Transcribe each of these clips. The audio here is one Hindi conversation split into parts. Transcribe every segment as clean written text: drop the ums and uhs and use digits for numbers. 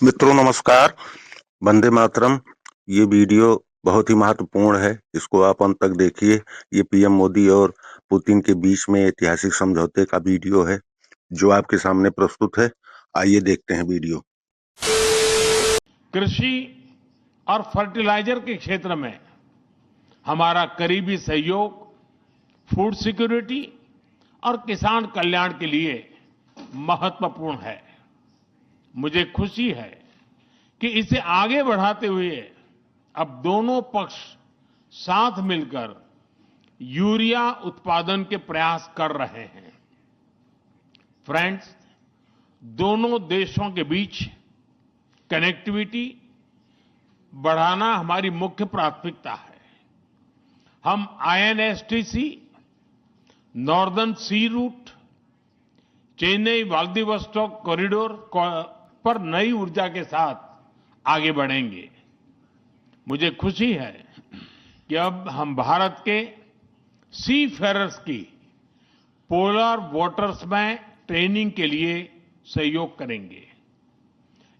मित्रों नमस्कार। वंदे मातरम। ये वीडियो बहुत ही महत्वपूर्ण है, इसको आप अंत तक देखिए। ये पीएम मोदी और पुतिन के बीच में ऐतिहासिक समझौते का वीडियो है जो आपके सामने प्रस्तुत है। आइए देखते हैं वीडियो। कृषि और फर्टिलाइजर के क्षेत्र में हमारा करीबी सहयोग फूड सिक्योरिटी और किसान कल्याण के लिए महत्वपूर्ण है। मुझे खुशी है कि इसे आगे बढ़ाते हुए अब दोनों पक्ष साथ मिलकर यूरिया उत्पादन के प्रयास कर रहे हैं। फ्रेंड्स, दोनों देशों के बीच कनेक्टिविटी बढ़ाना हमारी मुख्य प्राथमिकता है। हम आईएनएसटीसी, नॉर्दर्न सी रूट, चेन्नई व्लादिवोस्टोक कॉरिडोर पर नई ऊर्जा के साथ आगे बढ़ेंगे। मुझे खुशी है कि अब हम भारत के सी फेरर्स की पोलर वाटर्स में ट्रेनिंग के लिए सहयोग करेंगे।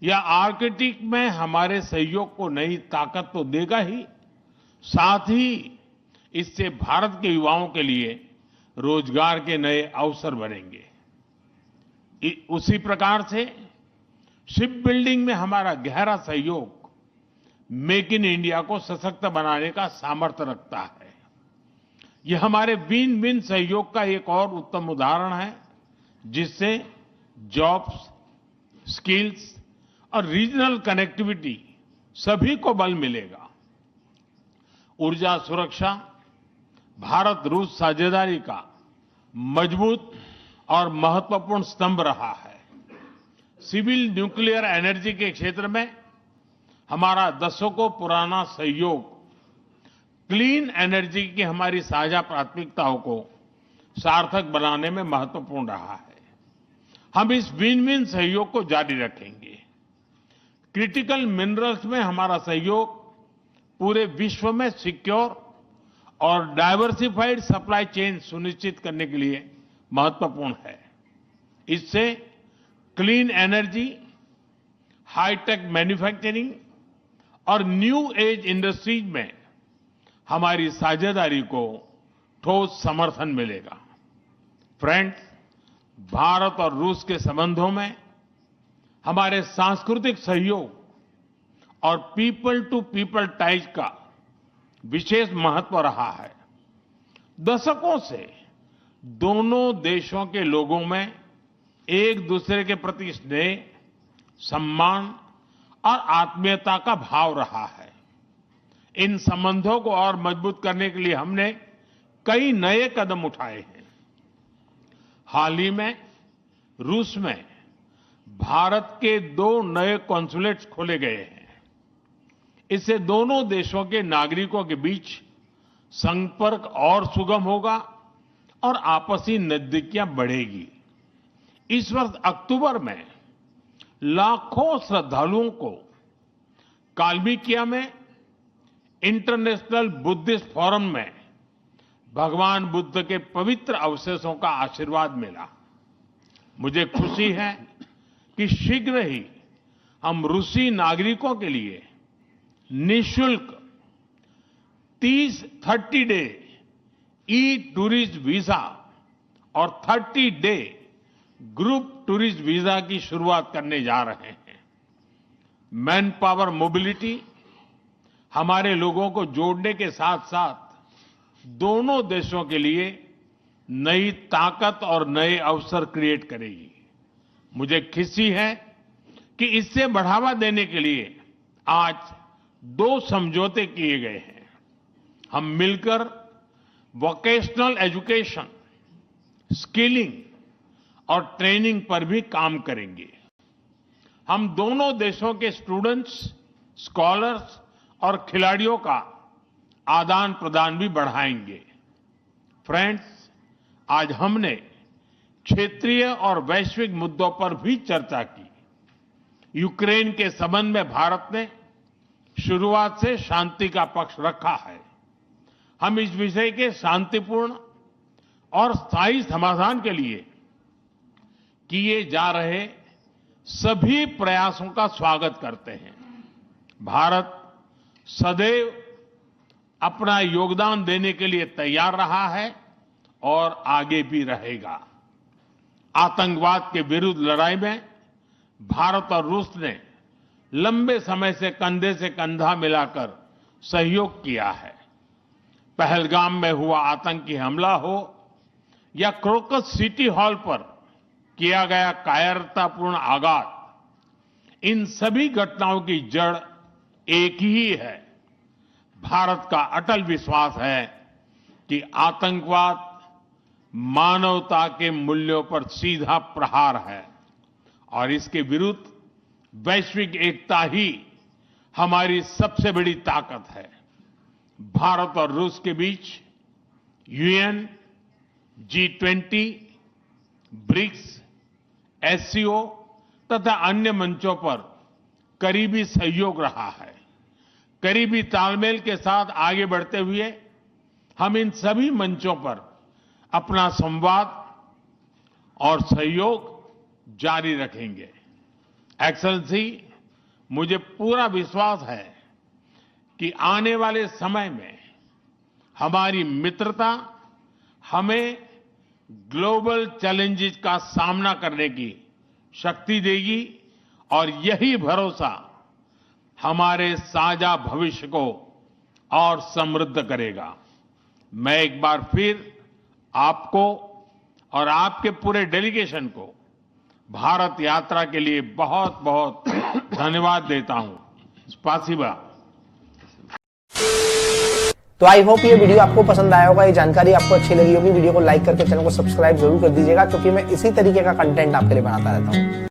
यह आर्कटिक में हमारे सहयोग को नई ताकत तो देगा ही, साथ ही इससे भारत के युवाओं के लिए रोजगार के नए अवसर बनेंगे। उसी प्रकार से शिप बिल्डिंग में हमारा गहरा सहयोग मेक इन इंडिया को सशक्त बनाने का सामर्थ्य रखता है। यह हमारे विन विन सहयोग का एक और उत्तम उदाहरण है, जिससे जॉब्स, स्किल्स और रीजनल कनेक्टिविटी सभी को बल मिलेगा। ऊर्जा सुरक्षा भारत रूस साझेदारी का मजबूत और महत्वपूर्ण स्तंभ रहा है। सिविल न्यूक्लियर एनर्जी के क्षेत्र में हमारा दशकों पुराना सहयोग क्लीन एनर्जी की हमारी साझा प्राथमिकताओं को सार्थक बनाने में महत्वपूर्ण रहा है। हम इस विन विन सहयोग को जारी रखेंगे। क्रिटिकल मिनरल्स में हमारा सहयोग पूरे विश्व में सिक्योर और डाइवर्सिफाइड सप्लाई चेन सुनिश्चित करने के लिए महत्वपूर्ण है। इससे क्लीन एनर्जी, हाईटेक मैन्युफैक्चरिंग और न्यू एज इंडस्ट्रीज में हमारी साझेदारी को ठोस समर्थन मिलेगा। फ्रेंड्स, भारत और रूस के संबंधों में हमारे सांस्कृतिक सहयोग और पीपल टू पीपल टाइज का विशेष महत्व रहा है। दशकों से दोनों देशों के लोगों में एक दूसरे के प्रति स्नेह, सम्मान और आत्मीयता का भाव रहा है। इन संबंधों को और मजबूत करने के लिए हमने कई नए कदम उठाए हैं। हाल ही में रूस में भारत के 2 नए कॉन्सुलेट्स खोले गए हैं। इससे दोनों देशों के नागरिकों के बीच संपर्क और सुगम होगा और आपसी नजदीकियां बढ़ेगी। इस वर्ष अक्टूबर में लाखों श्रद्धालुओं को काल्मिकिया में इंटरनेशनल बुद्धिस्ट फोरम में भगवान बुद्ध के पवित्र अवशेषों का आशीर्वाद मिला। मुझे खुशी है कि शीघ्र ही हम रूसी नागरिकों के लिए निःशुल्क 30 डे ई टूरिस्ट वीजा और 30 डे ग्रुप टूरिस्ट वीजा की शुरुआत करने जा रहे हैं। मैन पावर मोबिलिटी हमारे लोगों को जोड़ने के साथ साथ दोनों देशों के लिए नई ताकत और नए अवसर क्रिएट करेगी। मुझे खुशी है कि इससे बढ़ावा देने के लिए आज 2 समझौते किए गए हैं। हम मिलकर वोकेशनल एजुकेशन, स्किलिंग और ट्रेनिंग पर भी काम करेंगे। हम दोनों देशों के स्टूडेंट्स, स्कॉलर्स और खिलाड़ियों का आदान प्रदान भी बढ़ाएंगे। फ्रेंड्स, आज हमने क्षेत्रीय और वैश्विक मुद्दों पर भी चर्चा की। यूक्रेन के संबंध में भारत ने शुरुआत से शांति का पक्ष रखा है। हम इस विषय के शांतिपूर्ण और स्थायी समाधान के लिए किए जा रहे सभी प्रयासों का स्वागत करते हैं। भारत सदैव अपना योगदान देने के लिए तैयार रहा है और आगे भी रहेगा। आतंकवाद के विरुद्ध लड़ाई में भारत और रूस ने लंबे समय से कंधा मिलाकर सहयोग किया है। पहलगाम में हुआ आतंकी हमला हो या क्रोकस सिटी हॉल पर किया गया कायरतापूर्ण आघात, इन सभी घटनाओं की जड़ एक ही है। भारत का अटल विश्वास है कि आतंकवाद मानवता के मूल्यों पर सीधा प्रहार है और इसके विरुद्ध वैश्विक एकता ही हमारी सबसे बड़ी ताकत है। भारत और रूस के बीच यूएन, G20, ब्रिक्स, SCO तथा अन्य मंचों पर करीबी सहयोग रहा है। करीबी तालमेल के साथ आगे बढ़ते हुए हम इन सभी मंचों पर अपना संवाद और सहयोग जारी रखेंगे। एक्सेलेंसी, मुझे पूरा विश्वास है कि आने वाले समय में हमारी मित्रता हमें ग्लोबल चैलेंजेस का सामना करने की शक्ति देगी और यही भरोसा हमारे साझा भविष्य को और समृद्ध करेगा। मैं एक बार फिर आपको और आपके पूरे डेलीगेशन को भारत यात्रा के लिए बहुत बहुत धन्यवाद देता हूं। स्पासिबा। तो आई होप ये वीडियो आपको पसंद आया होगा, ये जानकारी आपको अच्छी लगी होगी। वीडियो को लाइक करके चैनल को सब्सक्राइब जरूर कर दीजिएगा, क्योंकि मैं इसी तरीके का कंटेंट आपके लिए बनाता रहता हूँ।